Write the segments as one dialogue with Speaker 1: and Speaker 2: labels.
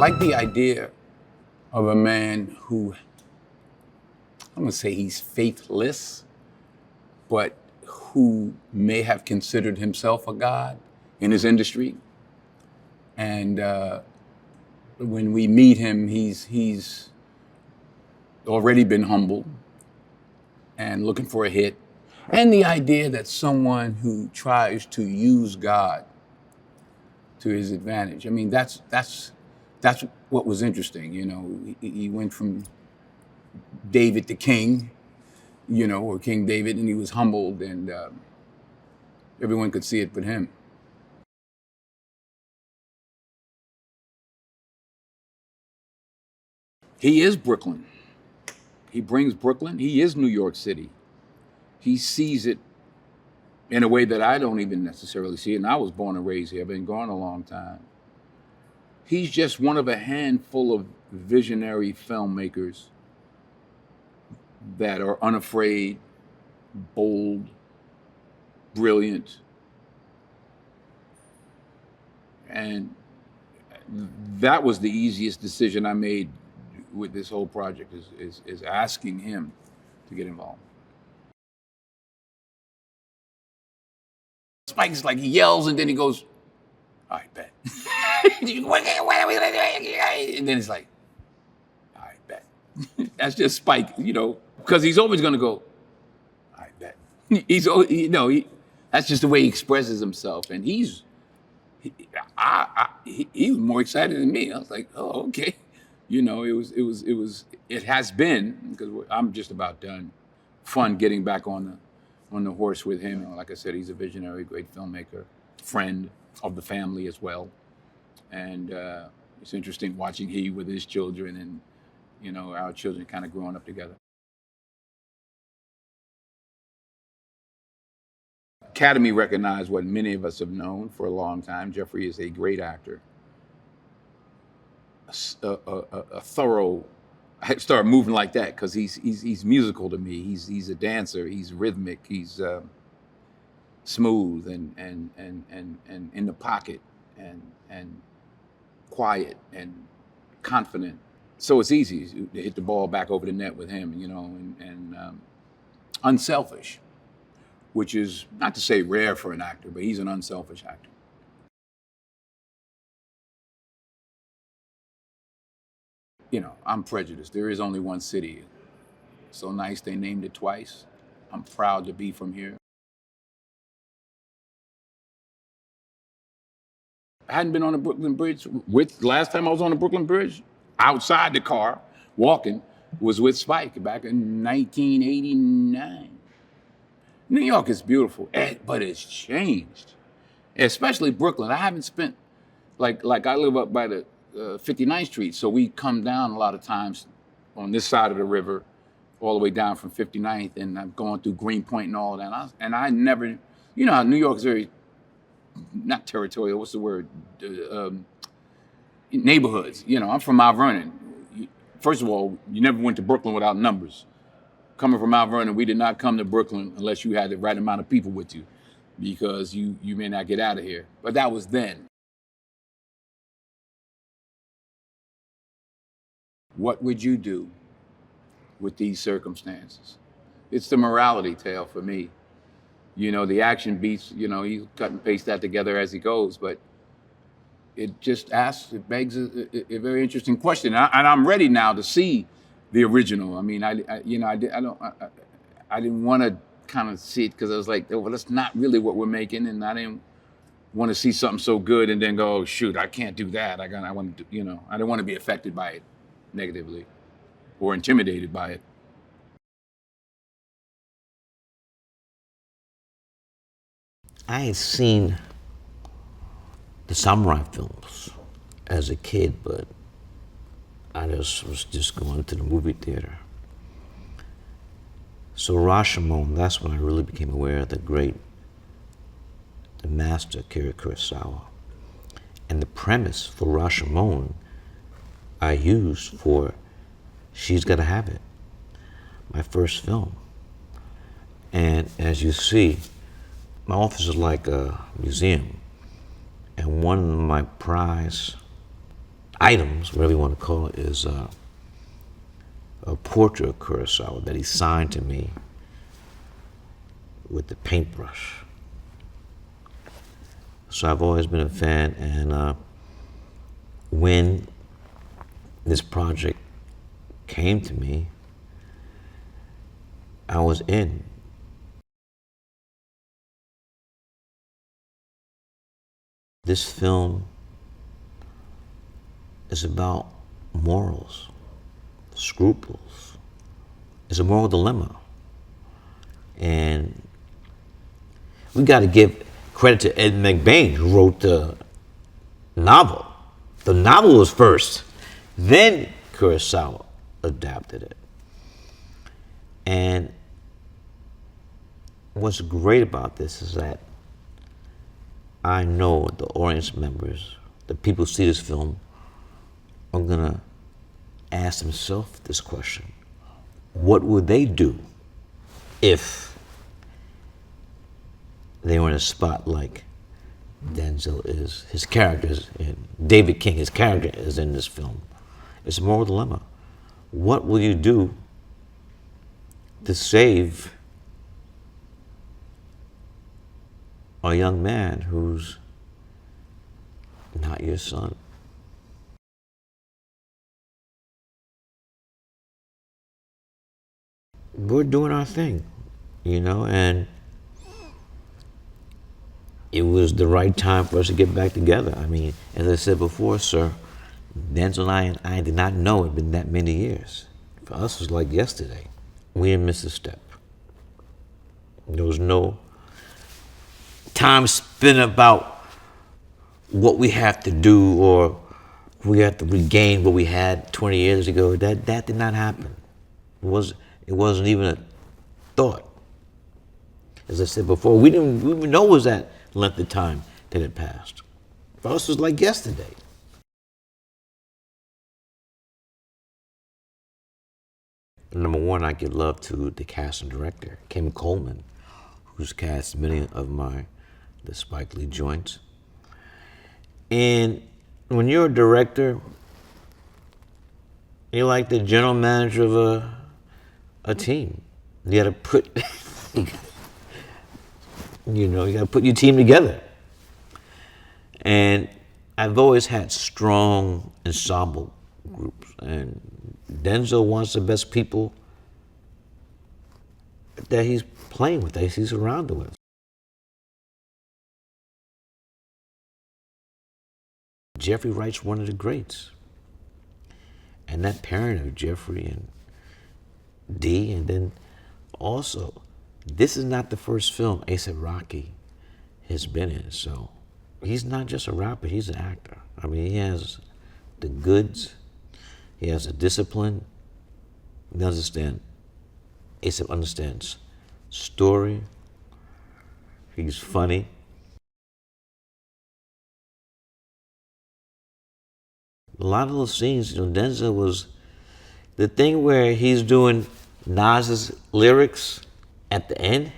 Speaker 1: like the idea of a man who, I'm gonna say he's faithless, but who may have considered himself a god in his industry. And when we meet him, he's already been humbled and looking for a hit. And the idea that someone who tries to use God to his advantage. I mean, that's what was interesting. You know, he went from David to king, you know, or King David, and he was humbled, and everyone could see it but him. He is Brooklyn. He brings Brooklyn. He is New York City. He sees it in a way that I don't even necessarily see it. And I was born and raised here. I've been gone a long time. He's just one of a handful of visionary filmmakers that are unafraid, bold, brilliant. And that was the easiest decision I made with this whole project, is asking him to get involved. Spike's like, he yells and then he goes, all right, bet. And then it's like, all right, bet. That's just Spike, you know, because he's always going to go, all right, bet. He's, you know, that's just the way he expresses himself. And he was more excited than me. I was like, oh, okay. You know, it has been, because I'm just about done, fun getting back on the horse with him. You know, like I said, he's a visionary, great filmmaker, friend of the family as well. And it's interesting watching he with his children and, you know, our children kind of growing up together. Academy recognized what many of us have known for a long time. Jeffrey is a great actor. A thorough, I started moving like that because he's musical to me. He's a dancer. He's rhythmic. He's smooth and in the pocket and quiet and confident. So it's easy to hit the ball back over the net with him, you know, and unselfish, which is not to say rare for an actor, but he's an unselfish actor. You know, I'm prejudiced. There is only one city. So nice they named it twice. I'm proud to be from here. I hadn't been on the Brooklyn Bridge last time I was on the Brooklyn Bridge, outside the car, walking, was with Spike back in 1989. New York is beautiful, but it's changed, especially Brooklyn. I haven't spent, like I live up by the 59th Street, so we come down a lot of times on this side of the river, all the way down from 59th, and I'm going through Greenpoint and all that. And I never, you know how New York is very, not territorial, what's the word? Neighborhoods. You know, I'm from Mount Vernon. First of all, you never went to Brooklyn without numbers. Coming from Mount Vernon, we did not come to Brooklyn unless you had the right amount of people with you, because you may not get out of here. But that was then. What would you do with these circumstances? It's the morality tale for me. You know, the action beats, you know, you cut and paste that together as he goes, but it begs a very interesting question. And I'm ready now to see the original. I mean, I didn't want to kind of see it because I was like, oh, well, that's not really what we're making, and I didn't want to see something so good and then go, oh, shoot, I can't do that. I want to, you know, I don't want to be affected by it negatively or intimidated by it.
Speaker 2: I had seen the samurai films as a kid, but I was just going to the movie theater. So Rashomon, that's when I really became aware of the master Akira Kurosawa. And the premise for Rashomon I used for She's Gotta Have It, my first film. And as you see, my office is like a museum. And one of my prized items, whatever you want to call it, is a portrait of Kurosawa that he signed to me with the paintbrush. So I've always been a fan, and when this project came to me, I was in. This film is about morals, scruples. It's a moral dilemma. And we got to give credit to Ed McBain, who wrote the novel. The novel was first, then Kurosawa adapted it. And what's great about this is that I know the audience members, the people who see this film, are gonna ask themselves this question: what would they do if they were in a spot like Denzel is? His character is, and David King, his character is in this film. It's a moral dilemma. What will you do to save a young man who's not your son? We're doing our thing, and it was the right time for us to get back together. I mean, as I said before, sir, Denzel and I did not know it had been that many years. For us, it was like yesterday. We didn't miss a step. There was no time spent about what we have to do or we have to regain what we had 20 years ago. That did not happen. It wasn't even a thought. As I said before, we didn't even know it was that length of time that had passed. For us, it was like yesterday. Number one, I give love to the cast and director, Kim Coleman, who's cast many of the Spike Lee joints. And when you're a director, you're like the general manager of a team. You gotta put, you gotta put your team together. And I've always had strong ensemble groups, and Denzel wants the best people that he's playing with, that he's surrounded with. Jeffrey Wright's one of the greats. And that pairing of Jeffrey and D, and then also, this is not the first film A$AP Rocky has been in, so he's not just a rapper, he's an actor. I mean, he has the goods, he has the discipline, he understands, A$AP understands story, he's funny. A lot of those scenes, Denzel was the thing where he's doing Nas's lyrics at the end.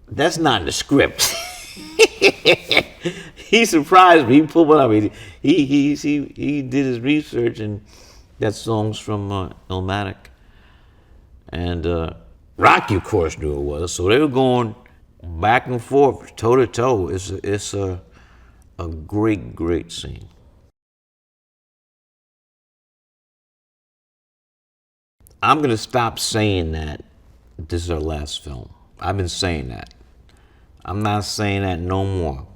Speaker 2: That's not in the script. He surprised me. He pulled one up. He did his research, and that song's from Illmatic. And Rocky, of course, knew it was. So they were going back and forth, toe to toe. It's a great, great scene. I'm gonna stop saying that this is our last film. I've been saying that. I'm not saying that no more.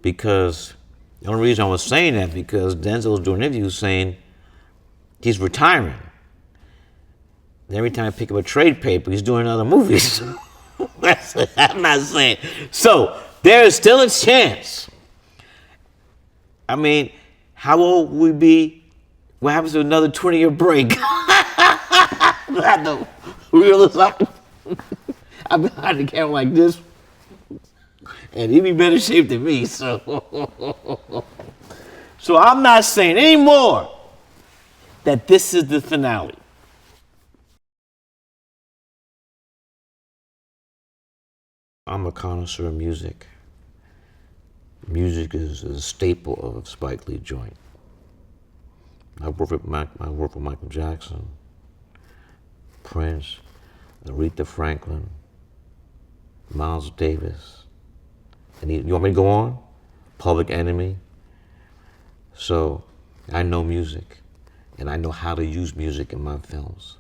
Speaker 2: Because the only reason I was saying that because Denzel was doing interviews saying he's retiring. And every time I pick up a trade paper, he's doing other movies. I'm not saying. So there is still a chance. I mean, how old will we be? What happens to another 20-year break? I have to reel this up. I'm behind the camera like this. And he'd be better shape than me, so. So I'm not saying anymore that this is the finale. I'm a connoisseur of music. Music is a staple of Spike Lee joint. I worked with Michael Jackson, Prince, Aretha Franklin, Miles Davis. And you want me to go on? Public Enemy. So I know music, and I know how to use music in my films.